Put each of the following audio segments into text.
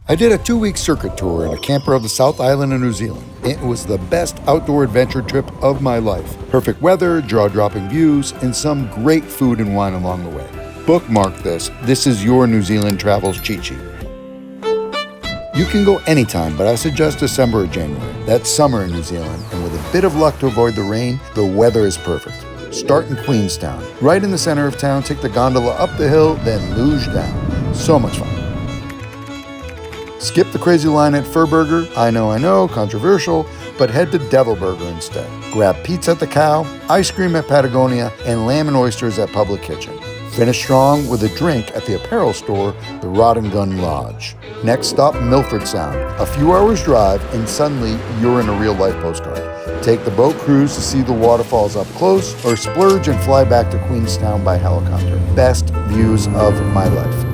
I did a 2-week circuit tour in a camper of the South Island of New Zealand. It was the best outdoor adventure trip of my life. Perfect weather, jaw-dropping views, and some great food and wine along the way. Bookmark this. This is your New Zealand travels cheat sheet. You can go anytime, but I suggest December or January. That's summer in New Zealand, and with a bit of luck to avoid the rain, the weather is perfect. Start in Queenstown. Right in the center of town, take the gondola up the hill, then luge down. So much fun. Skip the crazy line at Fur Burger. I know, controversial, but head to Devil Burger instead. Grab pizza at the Cow, ice cream at Patagonia, and lamb and oysters at Public Kitchen. Finish strong with a drink at the apparel store, the Rod and Gun Lodge. Next stop, Milford Sound. A few hours drive, and suddenly you're in a real-life postcard. Take the boat cruise to see the waterfalls up close, or splurge and fly back to Queenstown by helicopter. Best views of my life.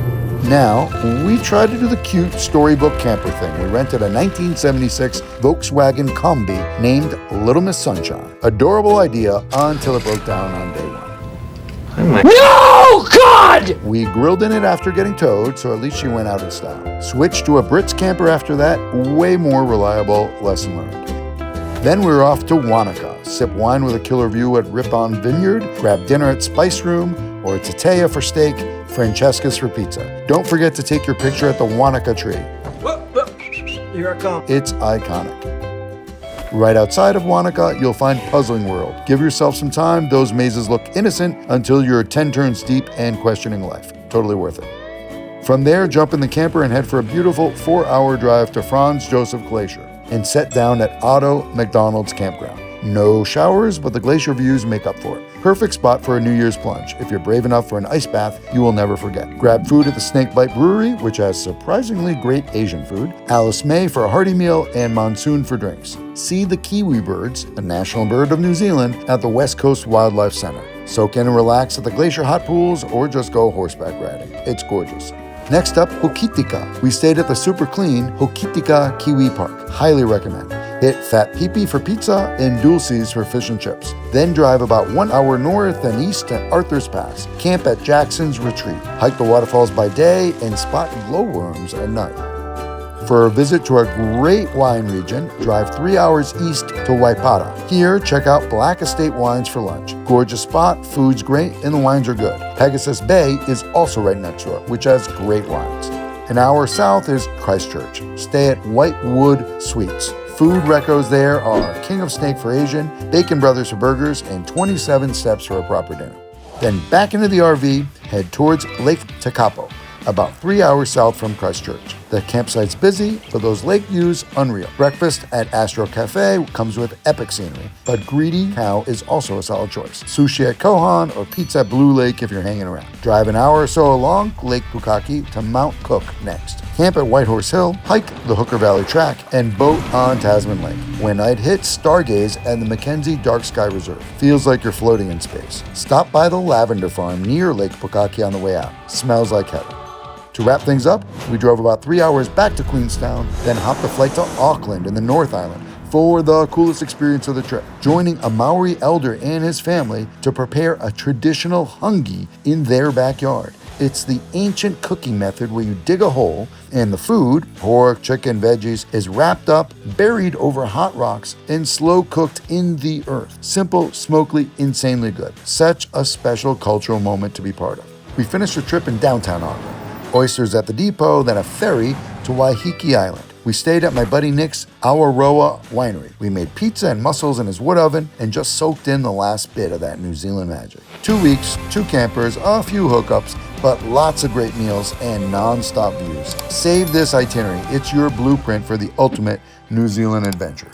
Now, we tried to do the cute storybook camper thing. We rented a 1976 Volkswagen Kombi named Little Miss Sunshine. Adorable idea until it broke down on day one. No, God! We grilled in it after getting towed, so at least she went out in style. Switched to a Brits camper after that, way more reliable, lesson learned. Then we were off to Wanaka, sip wine with a killer view at Ripon Vineyard, grab dinner at Spice Room, or Tatea for steak, Francesca's for pizza. Don't forget to take your picture at the Wanaka tree. Here I come. It's iconic. Right outside of Wanaka, you'll find Puzzling World. Give yourself some time. Those mazes look innocent until you're 10 turns deep and questioning life. Totally worth it. From there, jump in the camper and head for a beautiful 4-hour drive to Franz Josef Glacier and set down at Otto McDonald's campground. No showers, but the glacier views make up for it. Perfect spot for a New Year's plunge. If you're brave enough for an ice bath, you will never forget. Grab food at the Snakebite Brewery, which has surprisingly great Asian food, Alice May for a hearty meal, and Monsoon for drinks. See the kiwi birds, a national bird of New Zealand, at the West Coast Wildlife Center. Soak in and relax at the glacier hot pools, or just go horseback riding. It's gorgeous. Next up, Hokitika. We stayed at the super clean Hokitika Kiwi Park. Highly recommend. Hit Fat Pee-Pee for pizza and Dulce's for fish and chips. Then drive about 1 hour north and east to Arthur's Pass. Camp at Jackson's Retreat. Hike the waterfalls by day and spot glowworms at night. For a visit to our great wine region, drive 3 hours east to Waipara. Here, check out Black Estate Wines for lunch. Gorgeous spot, food's great, and the wines are good. Pegasus Bay is also right next door, which has great wines. An hour south is Christchurch. Stay at Whitewood Suites. Food recos there are King of Snake for Asian, Bacon Brothers for burgers, and 27 steps for a proper dinner. Then back into the RV, head towards Lake Tekapo, about 3 hours south from Christchurch. The campsite's busy, but those lake views, unreal. Breakfast at Astro Cafe comes with epic scenery, but Greedy Cow is also a solid choice. Sushi at Kohan or pizza at Blue Lake if you're hanging around. Drive an hour or so along Lake Pukaki to Mount Cook next. Camp at Whitehorse Hill, hike the Hooker Valley Track, and boat on Tasman Lake. When night hits, stargaze at the Mackenzie Dark Sky Reserve. Feels like you're floating in space. Stop by the lavender farm near Lake Pukaki on the way out. Smells like heaven. To wrap things up, we drove about 3 hours back to Queenstown, then hopped a flight to Auckland in the North Island for the coolest experience of the trip, joining a Maori elder and his family to prepare a traditional hāngi in their backyard. It's the ancient cooking method where you dig a hole and the food, pork, chicken, veggies, is wrapped up, buried over hot rocks, and slow cooked in the earth. Simple, smoky, insanely good. Such a special cultural moment to be part of. We finished the trip in downtown Auckland. Oysters at the depot, then a ferry to Waiheke Island. We stayed at my buddy Nick's Awaroa winery. We made pizza and mussels in his wood oven and just soaked in the last bit of that New Zealand magic. 2 weeks, 2 campers, a few hookups, but lots of great meals and non-stop views. Save this itinerary. It's your blueprint for the ultimate New Zealand adventure.